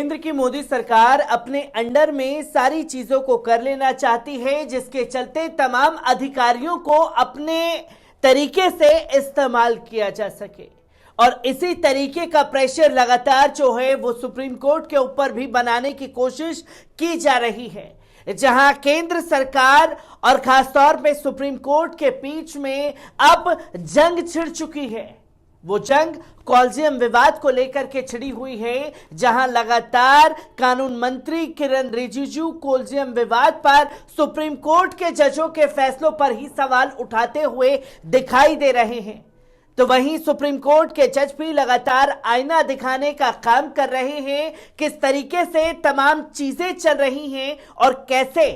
केंद्र की मोदी सरकार अपने अंडर में सारी चीजों को कर लेना चाहती है, जिसके चलते तमाम अधिकारियों को अपने तरीके से इस्तेमाल किया जा सके। और इसी तरीके का प्रेशर लगातार जो है वो सुप्रीम कोर्ट के ऊपर भी बनाने की कोशिश की जा रही है, जहां केंद्र सरकार और खासतौर पे सुप्रीम कोर्ट के बीच में अब जंग छिड़ चुकी है। वो जंग कॉलेजियम विवाद को लेकर के छिड़ी हुई है, जहां लगातार कानून मंत्री किरण रिजिजू कॉलेजियम विवाद पर सुप्रीम कोर्ट के जजों के फैसलों पर ही सवाल उठाते हुए दिखाई दे रहे हैं। तो वहीं सुप्रीम कोर्ट के जज भी लगातार आईना दिखाने का काम कर रहे हैं, किस तरीके से तमाम चीजें चल रही हैं और कैसे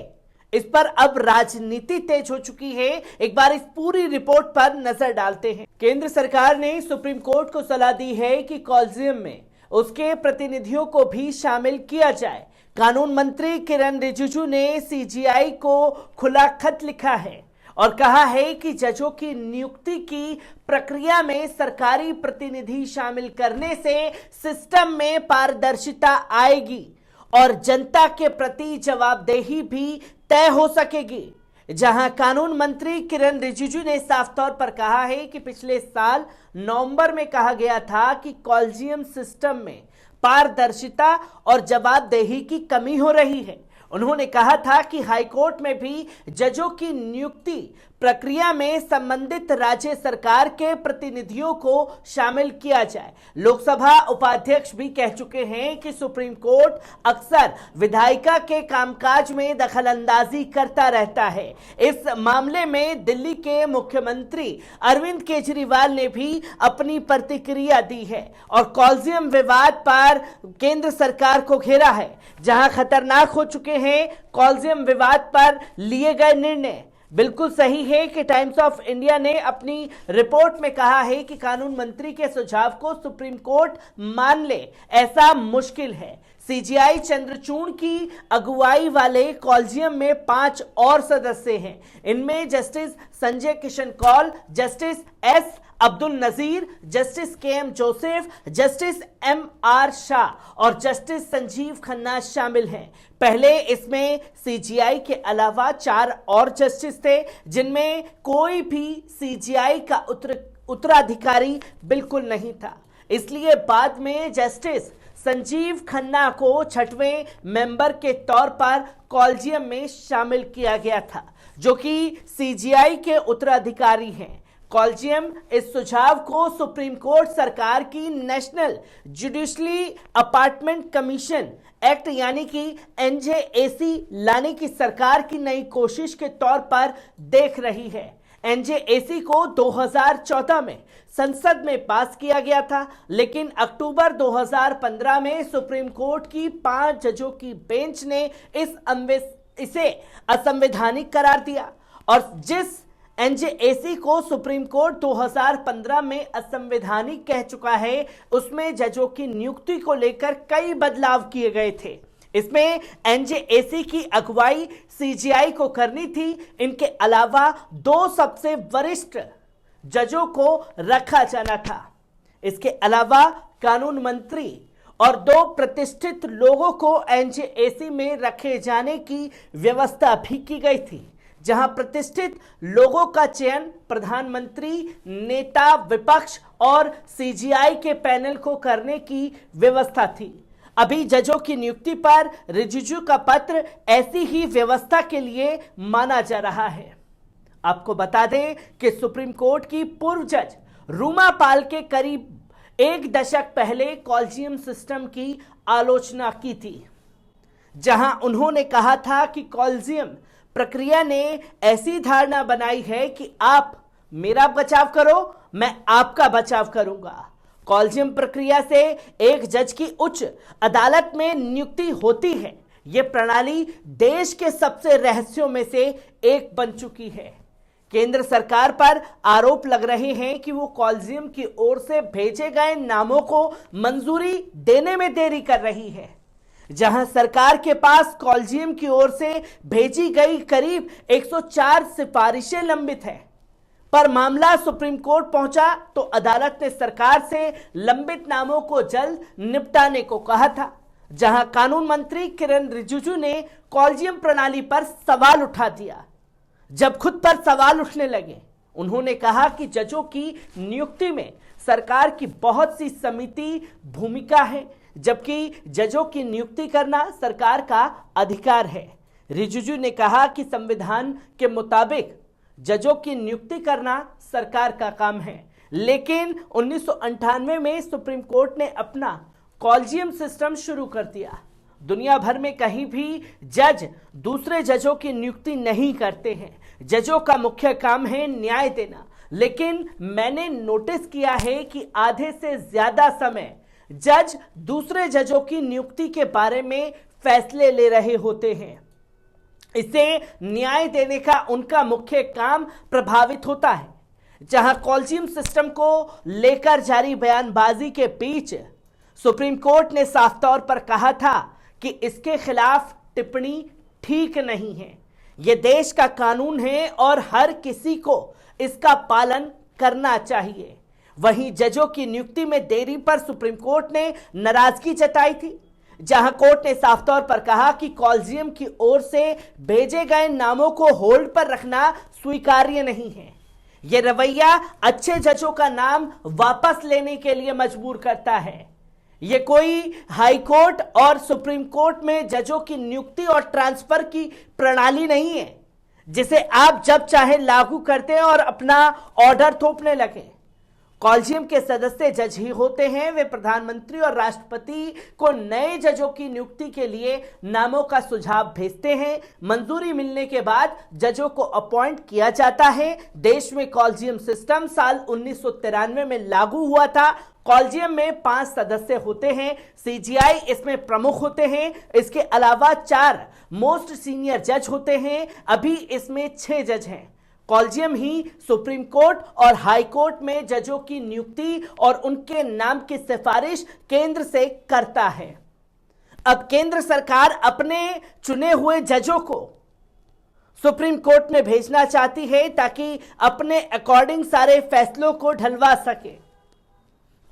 इस पर अब राजनीति तेज हो चुकी है। एक बार इस पूरी रिपोर्ट पर नजर डालते हैं। केंद्र सरकार ने सुप्रीम कोर्ट को सलाह दी है कि कॉलेजियम में उसके प्रतिनिधियों को भी शामिल किया जाए। कानून मंत्री किरण रिजिजू ने सीजीआई को खुला खत लिखा है और कहा है कि जजों की नियुक्ति की प्रक्रिया में सरकारी प्रतिनिधि शामिल करने से सिस्टम में पारदर्शिता आएगी और जनता के प्रति जवाबदेही भी तय हो सकेगी। जहां कानून मंत्री किरण रिजिजू ने साफ तौर पर कहा है कि पिछले साल नवंबर में कहा गया था कि कॉलेजियम सिस्टम में पारदर्शिता और जवाबदेही की कमी हो रही है। उन्होंने कहा था कि हाईकोर्ट में भी जजों की नियुक्ति प्रक्रिया में संबंधित राज्य सरकार के प्रतिनिधियों को शामिल किया जाए। लोकसभा उपाध्यक्ष भी कह चुके हैं कि सुप्रीम कोर्ट अक्सर विधायिका के कामकाज में दखलंदाजी करता रहता है। इस मामले में दिल्ली के मुख्यमंत्री अरविंद केजरीवाल ने भी अपनी प्रतिक्रिया दी है और कॉलेजियम विवाद पर केंद्र सरकार को घेरा है, जहां खतरनाक हो चुके हैं कॉलेजियम विवाद पर लिए गए निर्णय। बिल्कुल सही है कि टाइम्स ऑफ इंडिया ने अपनी रिपोर्ट में कहा है कि कानून मंत्री के सुझाव को सुप्रीम कोर्ट मान ले, ऐसा मुश्किल है। सीजीआई चंद्रचूड़ की अगुवाई वाले कॉलेजियम में 5 और सदस्य हैं। इनमें justice Sanjay Kishan Kaul, justice S Abdul Nazeer, justice KM. Joseph, justice M.R. Shah और जस्टिस संजीव खन्ना शामिल हैं। पहले इसमें सीजीआई के अलावा 4 और जस्टिस थे, जिनमें कोई भी सीजीआई का उत्तराधिकारी बिल्कुल नहीं था। इसलिए बाद में जस्टिस संजीव खन्ना को 6वें मेंबर के तौर पर कॉलेजियम में शामिल किया गया था, जो कि सीजीआई के उत्तराधिकारी हैं। कॉलेजियम इस सुझाव को सुप्रीम कोर्ट सरकार की national judiciary appointment commission act यानी कि NJAC लाने की सरकार की नई कोशिश के तौर पर देख रही है। NJAC को 2014 में संसद में पास किया गया था, लेकिन अक्टूबर 2015 में सुप्रीम कोर्ट की 5 जजों की बेंच ने इसे असंवैधानिक करार दिया और जिस NJAC को सुप्रीम कोर्ट 2015 में असंवैधानिक कह चुका है, उसमें जजों की नियुक्ति को लेकर कई बदलाव किए गए थे। इसमें NJAC की अगुवाई CGI को करनी थी। इनके अलावा 2 सबसे वरिष्ठ जजों को रखा जाना था। इसके अलावा कानून मंत्री और 2 प्रतिष्ठित लोगों को NJAC में रखे जाने की व्यवस्था भी की गई थी, जहां प्रतिष्ठित लोगों का चयन प्रधानमंत्री, नेता विपक्ष और सीजीआई के पैनल को करने की व्यवस्था थी। अभी जजों की नियुक्ति पर रिजिजू का पत्र ऐसी ही व्यवस्था के लिए माना जा रहा है। आपको बता दें कि सुप्रीम कोर्ट की पूर्व जज रूमा पाल के करीब 1 दशक पहले कॉलेजियम सिस्टम की आलोचना की थी, जहां उन्होंने कहा था कि कॉलेजियम प्रक्रिया ने ऐसी धारणा बनाई है कि आप मेरा बचाव करो, मैं आपका बचाव करूंगा। कॉलेजियम प्रक्रिया से एक जज की उच्च अदालत में नियुक्ति होती है। यह प्रणाली देश के सबसे रहस्यों में से एक बन चुकी है। केंद्र सरकार पर आरोप लग रहे हैं कि वो कॉलेजियम की ओर से भेजे गए नामों को मंजूरी देने में देरी कर रही है, जहां सरकार के पास कॉलेजियम की ओर से भेजी गई करीब 104 सिफारिशें लंबित हैं। पर मामला सुप्रीम कोर्ट पहुंचा तो अदालत ने सरकार से लंबित नामों को जल्द निपटाने को कहा था। जहां कानून मंत्री किरण रिजिजू ने कॉलेजियम प्रणाली पर सवाल उठा दिया। जब खुद पर सवाल उठने लगे, उन्होंने कहा कि जजों की नियुक्ति में सरकार की बहुत सी समिति भूमिका है, जबकि जजों की नियुक्ति करना सरकार का अधिकार है। रिजिजू ने कहा कि संविधान के मुताबिक जजों की नियुक्ति करना सरकार का काम है, लेकिन 1998 में सुप्रीम कोर्ट ने अपना कॉलेजियम सिस्टम शुरू कर दिया। दुनिया भर में कहीं भी जज दूसरे जजों की नियुक्ति नहीं करते हैं। जजों का मुख्य काम है न्याय देना, लेकिन मैंने नोटिस किया है कि आधे से ज्यादा समय जज दूसरे जजों की नियुक्ति के बारे में फैसले ले रहे होते हैं। इससे न्याय देने का उनका मुख्य काम प्रभावित होता है। जहां कॉलेजियम सिस्टम को लेकर जारी बयानबाजी के बीच सुप्रीम कोर्ट ने साफ तौर पर कहा था कि इसके खिलाफ टिप्पणी ठीक नहीं है। यह देश का कानून है और हर किसी को इसका पालन करना चाहिए। वहीं जजों की नियुक्ति में देरी पर सुप्रीम कोर्ट ने नाराजगी जताई थी, जहां कोर्ट ने साफ तौर पर कहा कि कॉलेजियम की ओर से भेजे गए नामों को होल्ड पर रखना स्वीकार्य नहीं है। यह रवैया अच्छे जजों का नाम वापस लेने के लिए मजबूर करता है। यह कोई हाई कोर्ट और सुप्रीम कोर्ट में जजों की नियुक्ति और ट्रांसफर की प्रणाली नहीं है, जिसे आप जब चाहे लागू करते हैं और अपना ऑर्डर थोपने लगे। कॉलेजियम के सदस्य जज ही होते हैं। वे प्रधानमंत्री और राष्ट्रपति को नए जजों की नियुक्ति के लिए नामों का सुझाव भेजते हैं। मंजूरी मिलने के बाद जजों को अपॉइंट किया जाता है। देश में कॉलेजियम सिस्टम साल 1993 में लागू हुआ था। कॉलेजियम में 5 सदस्य होते हैं। सीजीआई इसमें प्रमुख होते हैं। इसके अलावा 4 मोस्ट सीनियर जज होते हैं। अभी इसमें 6 जज हैं। कॉलेजियम ही सुप्रीम कोर्ट और हाई कोर्ट में जजों की नियुक्ति और उनके नाम की सिफारिश केंद्र से करता है। अब केंद्र सरकार अपने चुने हुए जजों को सुप्रीम कोर्ट में भेजना चाहती है ताकि अपने अकॉर्डिंग सारे फैसलों को ढलवा सके।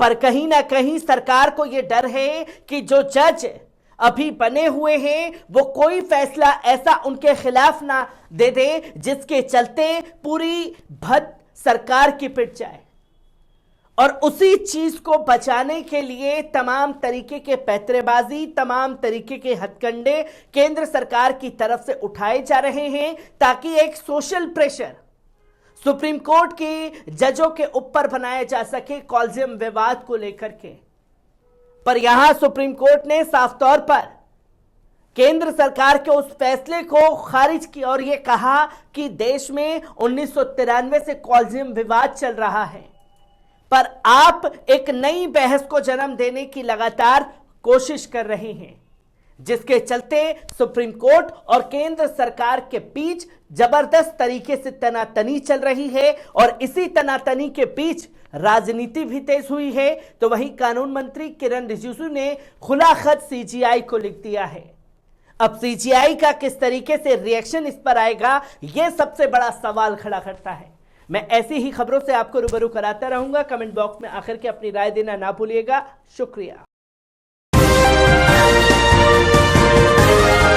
पर कहीं ना कहीं सरकार को यह डर है कि जो जज अभी बने हुए हैं वो कोई फैसला ऐसा उनके खिलाफ ना दे दे जिसके चलते पूरी भद सरकार की पिट जाए। और उसी चीज को बचाने के लिए तमाम तरीके के पैंतरेबाजी, तमाम तरीके के हथकंडे केंद्र सरकार की तरफ से उठाए जा रहे हैं, ताकि एक सोशल प्रेशर सुप्रीम कोर्ट के जजों के ऊपर बनाया जा सके कॉलेजियम विवाद को लेकर के। पर यहां सुप्रीम कोर्ट ने साफ तौर पर केंद्र सरकार के उस फैसले को खारिज किया और यह कहा कि देश में 1993 से कॉलेजियम विवाद चल रहा है। पर आप एक नई बहस को जन्म देने की लगातार कोशिश कर रहे हैं, जिसके चलते सुप्रीम कोर्ट और केंद्र सरकार के बीच जबरदस्त तरीके से तनातनी चल रही है। और इसी तनातनी के बीच राजनीति भी तेज हुई है। तो वहीं कानून मंत्री किरण रिजिजू ने खुला खत सीजीआई को लिख दिया है। अब सीजीआई का किस तरीके से रिएक्शन इस पर आएगा, यह सबसे बड़ा सवाल खड़ा करता है। मैं ऐसी ही खबरों से आपको रूबरू कराता रहूंगा। कमेंट बॉक्स में आखिर के अपनी राय देना ना भूलिएगा। शुक्रिया।